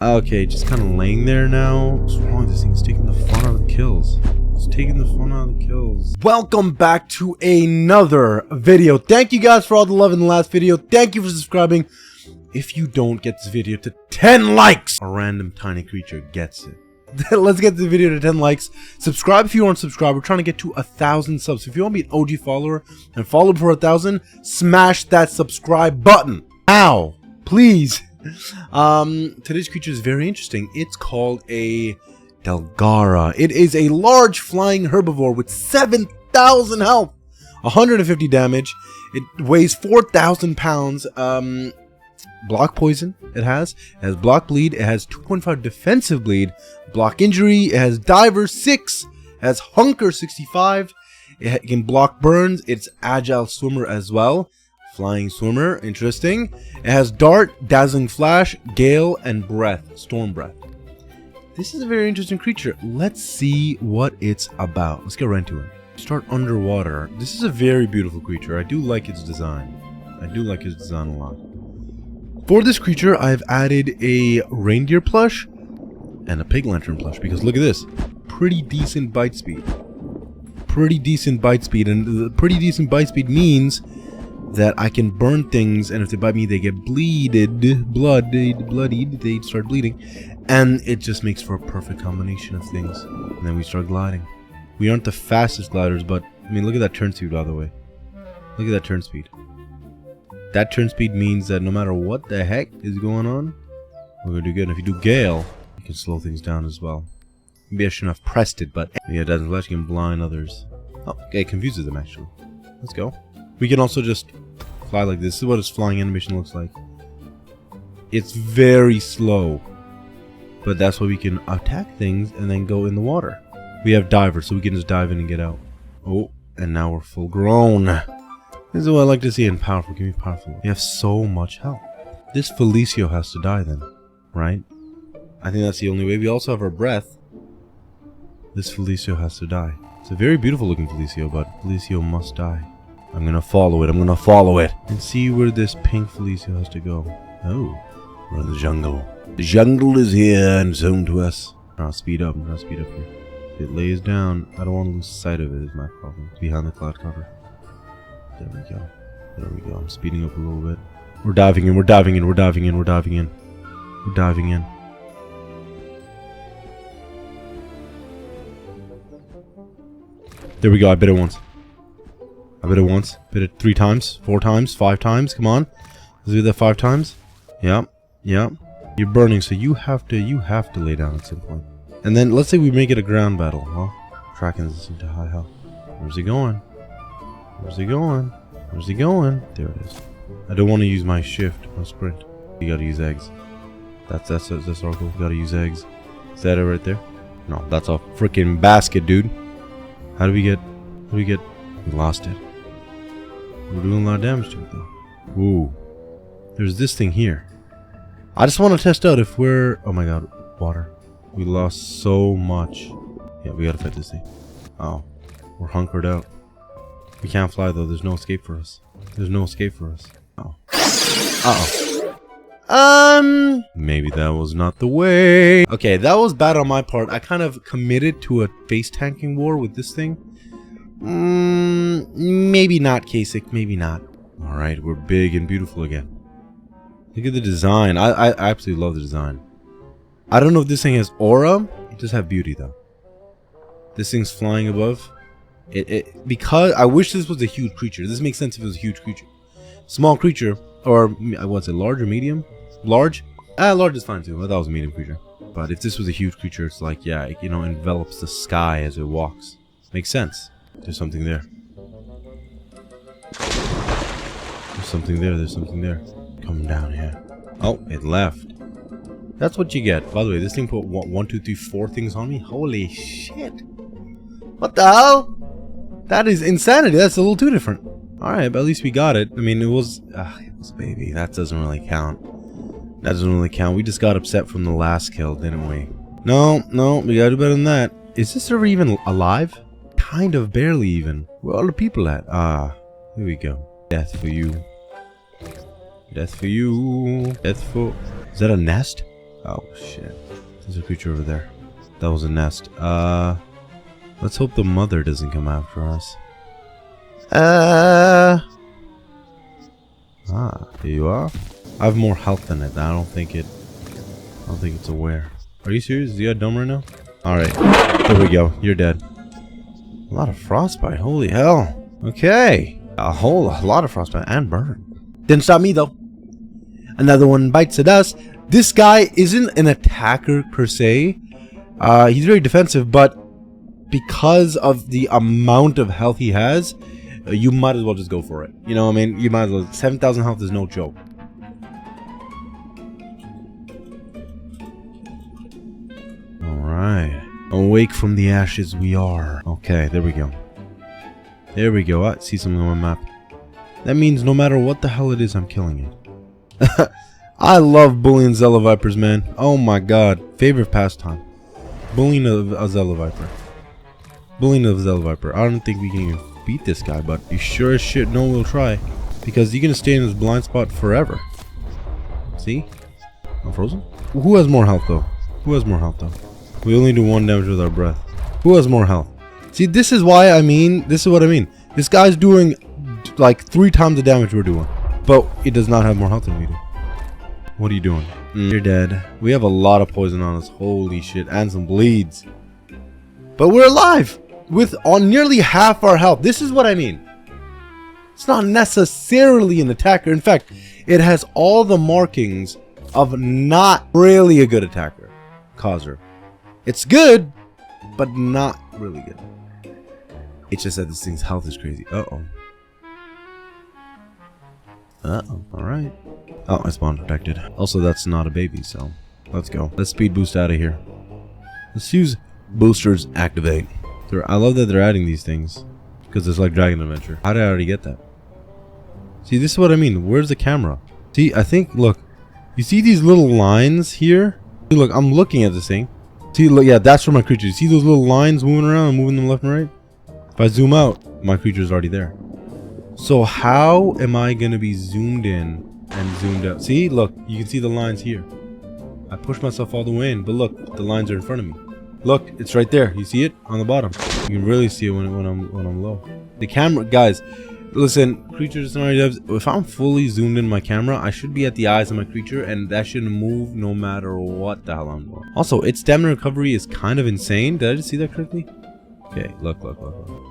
Okay, just kind of laying there now. What's wrong with this thing? It's taking the fun out of the kills. It's taking the fun out of the kills. Welcome back to another video. Thank you guys for all the love in the last video. Thank you for subscribing. If you don't get this video to 10 likes, a random tiny creature gets it. Let's get the video to 10 likes. Subscribe if you aren't subscribed. We're trying to get to 1,000 subs. If you want to be an OG follower and follow for 1,000, smash that subscribe button now, please. Today's creature is very interesting. It's called a Delgara. It is a large flying herbivore with 7,000 health, 150 damage. It weighs 4,000 pounds. Block poison. It has block bleed. It has 2.5 defensive bleed. Block injury. It has diver 6. It has hunker 65. It can block burns. It's agile swimmer as well. Flying swimmer, interesting. It has dart, dazzling flash, gale, and breath, storm breath. This is a very interesting creature. Let's see what it's about. Let's get right into it. Start underwater. This is a very beautiful creature. I do like its design. I do like its design a lot. For this creature, I've added a reindeer plush and a pig lantern plush because look at this. Pretty decent bite speed. Pretty decent bite speed, and the pretty decent bite speed means that I can burn things, and if they bite me, they get bloodied, they start bleeding, and it just makes for a perfect combination of things. And then we start gliding. We aren't the fastest gliders, but I mean, look at that turn speed, by the way. Look at that turn speed. That turn speed means that no matter what the heck is going on, we're gonna do good. And if you do gale, you can slow things down as well. Maybe I shouldn't have pressed it, but yeah, it doesn't flash, can blind others. Oh, okay, it confuses them actually. Let's go. We can also just fly like this. This is what its flying animation looks like. It's very slow, but that's why we can attack things and then go in the water. We have diver, so we can just dive in and get out. Oh, and now we're full grown. This is what I like to see in powerful. Give me powerful. We have so much health. This Felicio has to die then, right? I think that's the only way. We also have our breath. This Felicio has to die. It's a very beautiful looking Felicio, but Felicio must die. I'm gonna follow it. I'm gonna follow it and see where this pink Felicio has to go. Oh, we're in the jungle. The jungle is here and it's home to us. I'll speed up. I'm gonna speed up here. If it lays down, I don't want to lose sight of it. Is my problem. It's behind the cloud cover. There we go. There we go. I'm speeding up a little bit. We're diving in. We're diving in. We're diving in. We're diving in. We're diving in. There we go. I bit it once. I bit it once. Bit it 3 times, 4 times, 5 times. Come on. Let's do that 5 times. Yep. Yep. You're burning, so you have to lay down at some point. And then let's say we make it a ground battle. Well, tracking this into high health. Where's he going? Where's he going? Where's he going? There it is. I don't want to use my shift, my sprint. You gotta use eggs. That's our goal. Gotta use eggs. Is that it right there? No, that's a freaking basket, dude. How do we get? We lost it. We're doing a lot of damage to it though. Ooh. There's this thing here. I just want to test out if we're... Oh my god, water. We lost so much. Yeah, we gotta fight this thing. Oh. We're hunkered out. We can't fly though, there's no escape for us. There's no escape for us. Oh. Uh-oh. Maybe that was not the way. Okay, that was bad on my part. I kind of committed to a face tanking war with this thing. Maybe not, Kasich. Maybe not. Alright, we're big and beautiful again. Look at the design. I absolutely love the design. I don't know if this thing has aura. It does have beauty, though. This thing's flying above. Because I wish this was a huge creature. This makes sense if it was a huge creature. Small creature. Or, what's it, large or medium? Large? Large is fine, too. I thought it was a medium creature. But if this was a huge creature, it's like, yeah, it, envelops the sky as it walks. Makes sense. There's something there. There's something there. There's something there. Come down here. Oh, it left. That's what you get. By the way, this thing put 1, 2, 3, 4 things on me. Holy shit. What the hell? That is insanity. That's a little too different. Alright, but at least we got it. I mean, it was a baby. That doesn't really count. That doesn't really count. We just got upset from the last kill, didn't we? No, we gotta do better than that. Is this server even alive? Kind of, barely even. Where are all the people at? Here we go. Death for you. Death for you. Death for... Is that a nest? Oh shit. There's a creature over there. That was a nest. Let's hope the mother doesn't come after us. Here you are. I have more health than it. I don't think it's aware. Are you serious? Is you dumb right now? Alright. There we go. You're dead. A lot of frostbite. Holy hell. Okay. A lot of frostbite and burn. Didn't stop me though. Another one bites at us. This guy isn't an attacker per se. He's very defensive, but because of the amount of health he has, you might as well just go for it. You know what I mean? You might as well. 7,000 health is no joke. Alright. Awake from the ashes we are. Okay, there we go. There we go. I see something on my map. That means no matter what the hell it is, I'm killing it. I love bullying Zela Vipers, man. Oh my god. Favorite pastime. Bullying a Zela Viper. Bullying of Zela Viper. I don't think we can even beat this guy, but you sure as shit know we'll try. Because you're gonna stay in this blind spot forever. See? I'm frozen? Who has more health though? Who has more health though? We only do 1 damage with our breath. Who has more health? See, this is why I mean, this is what I mean. This guy's doing like 3 times the damage we're doing. But it does not have more health than we do. What are you doing? You're dead. We have a lot of poison on us. Holy shit. And some bleeds. But we're alive. With on nearly half our health. This is what I mean. It's not necessarily an attacker. In fact, it has all the markings of not really a good attacker. Causer. It's good, but not really good. It's just that this thing's health is crazy. Uh-oh. Uh-oh. Alright. Oh, I spawned protected. Also, that's not a baby, so let's go. Let's speed boost out of here. Let's use boosters activate. I love that they're adding these things. Because it's like Dragon Adventure. How did I already get that? See, this is what I mean. Where's the camera? See, I think, look. You see these little lines here? See, look, I'm looking at this thing. See, look, yeah, that's for my creature. You see those little lines moving around? I'm moving them left and right. If I zoom out, my creature's already there. So how am I going to be zoomed in and zoomed out? See, look, you can see the lines here. I pushed myself all the way in, but look, the lines are in front of me. Look, it's right there. You see it on the bottom. You can really see it when I'm low. The camera, guys, listen, creatures and devs, if I'm fully zoomed in my camera, I should be at the eyes of my creature, and that shouldn't move no matter what the hell I'm doing. Also, its stamina recovery is kind of insane. Did I just see that correctly? Okay, look.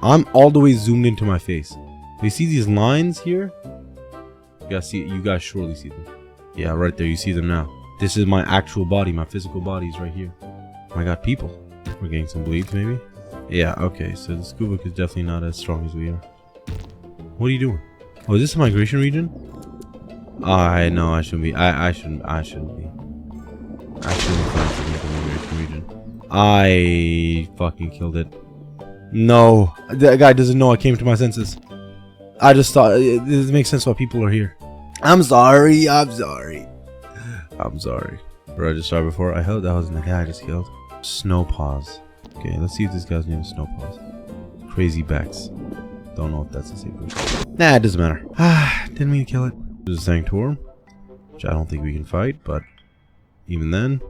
I'm all the way zoomed into my face. You see these lines here? You guys see it? You guys surely see them. Yeah, right there. You see them now. This is my actual body. My physical body is right here. Oh my god, people. We're getting some bleeds, maybe? Yeah, okay. So the scuba is definitely not as strong as we are. What are you doing? Oh, is this a migration region? I know I shouldn't be. I shouldn't be. I shouldn't be flying to the migration region. I fucking killed it. No, that guy doesn't know I came to my senses. I just thought it makes sense why people are here. I'm sorry. I'm sorry. Or I just saw before. I hope that wasn't the guy I just killed. Snow paws. Okay, let's see if this guy's name is Snow paws. Crazy Bex. Don't know if that's the same person. Nah, it doesn't matter. Didn't mean to kill it. There's a Sanctorum, which I don't think we can fight, but even then.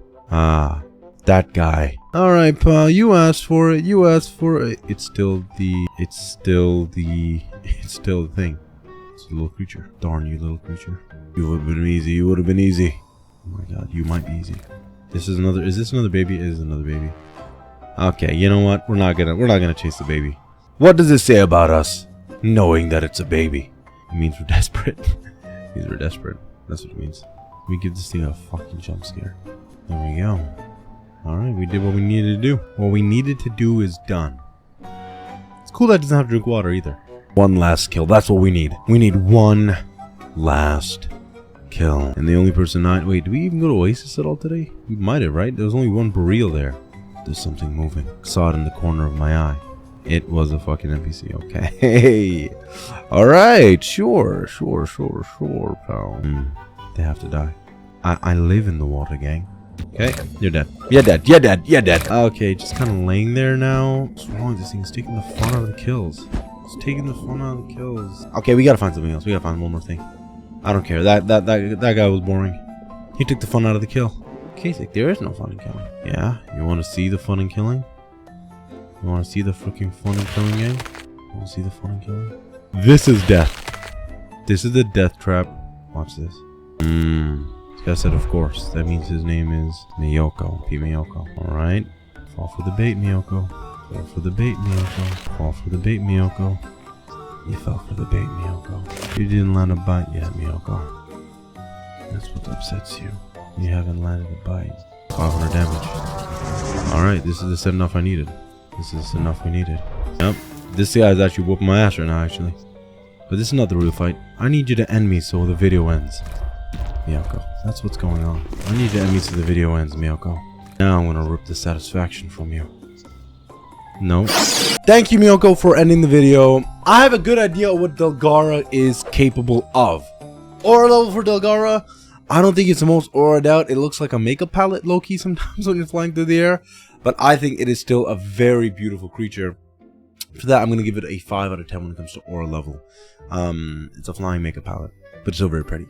That guy. Alright, pal, you asked for it. It's still the thing. It's a little creature. Darn you, little creature. You would have been easy. Oh my god, you might be easy. Is this another baby? It is another baby. Okay, you know what? We're not gonna chase the baby. What does it say about us? Knowing that it's a baby. It means we're desperate. It means we're desperate. That's what it means. We give this thing a fucking jump scare. There we go. Alright, we did what we needed to do. What we needed to do is done. It's cool that it doesn't have to drink water either. One last kill. That's what we need. We need one last kill. And the only person wait, did we even go to Oasis at all today? We might have, right? There was only one Boreal there. There's something moving. Saw it in the corner of my eye. It was a fucking NPC. Okay. Alright. Sure, pal. They have to die. I live in the water, gang. Okay, you're dead. You're dead. Okay, just kind of laying there now. What's wrong with this thing? It's taking the fun out of the kills. Okay, we gotta find something else. We gotta find one more thing. I don't care. That guy was boring. He took the fun out of the kill. Kasich, there is no fun in killing. Yeah? You want to see the fun in killing? You want to see the freaking fun in killing, gang? You want to see the fun in killing? This is death. This is the death trap. Watch this. This guy said, of course. That means his name is Miyoko. P. Miyoko. Alright. Fall for the bait, Miyoko. Fall for the bait, Miyoko. Fall for the bait, Miyoko. You fell for the bait, Miyoko. You didn't land a bite yet, Miyoko. That's what upsets you. You haven't landed a bite. 500 damage. Alright, this is the enough I needed. This is enough we needed. Yep. This guy is actually whooping my ass right now, actually. But this is not the real fight. I need you to end me so the video ends. Miyoko, that's what's going on. I need you to end me so the video ends, Miyoko. Now I'm gonna rip the satisfaction from you. No. Thank you, Miyoko, for ending the video. I have a good idea of what Delgara is capable of. Aura level for Delgara, I don't think it's the most aura'd out. It looks like a makeup palette, low-key, sometimes when you're flying through the air. But I think it is still a very beautiful creature. For that, I'm going to give it a 5 out of 10 when it comes to aura level. It's a flying makeup palette, but it's still very pretty.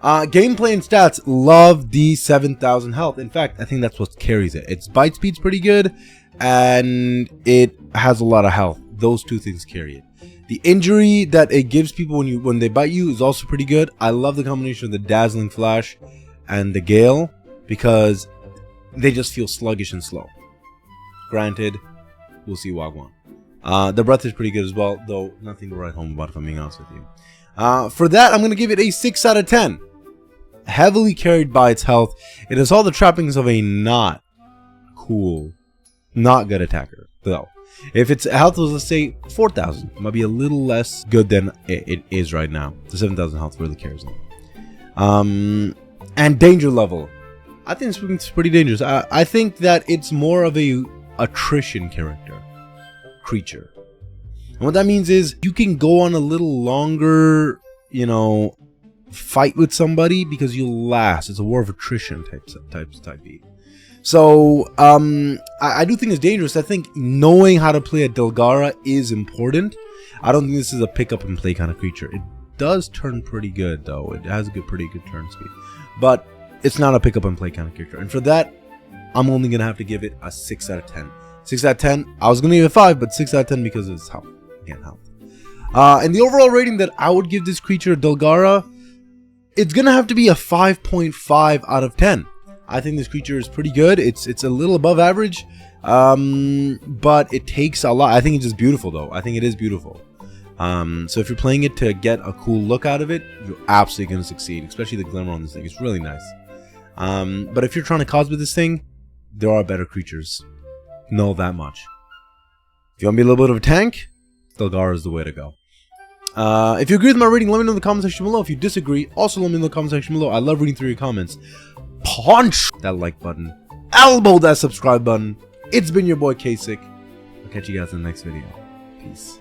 Gameplay and stats, love the 7,000 health. In fact, I think that's what carries it. Its bite speed's pretty good, and it has a lot of health. Those two things carry it. The injury that it gives people when they bite you is also pretty good. I love the combination of the dazzling flash and the gale because they just feel sluggish and slow. Granted, we'll see Wagwan. The breath is pretty good as well, though nothing to write home about if I'm being honest with you. For that, I'm going to give it a 6 out of 10. Heavily carried by its health. It has all the trappings of a not cool, not good attacker, though. If its health was, let's say, 4,000, it might be a little less good than it is right now. The 7,000 health really carries it. And danger level. I think it's pretty dangerous. I think that it's more of a attrition creature. And what that means is you can go on a little longer, you know, fight with somebody because you'll last. It's a war of attrition type beat. So I do think it's dangerous. I think knowing how to play a Delgara is important. I don't think this is a pick up and play kind of creature. It does turn pretty good though. It has a pretty good turn speed, but it's not a pick up and play kind of character. And for that, I'm only gonna have to give it a 6 out of 10. 6 out of 10. I was gonna give it 5, but 6 out of 10 because of its health. Again, health. And the overall rating that I would give this creature, Delgara, it's gonna have to be a 5.5 out of 10. I think this creature is pretty good. It's a little above average, but it takes a lot. I think it's just beautiful, though. I think it is beautiful. So if you're playing it to get a cool look out of it, you're absolutely going to succeed, especially the glimmer on this thing. It's really nice. But if you're trying to cosplay this thing, there are better creatures. Know that much. If you want to be a little bit of a tank, Delgara is the way to go. If you agree with my rating, let me know in the comment section below. If you disagree, also let me know in the comment section below. I love reading through your comments. Punch that like button, elbow that subscribe button. It's been your boy Kasich. I'll catch you guys in the next video. Peace.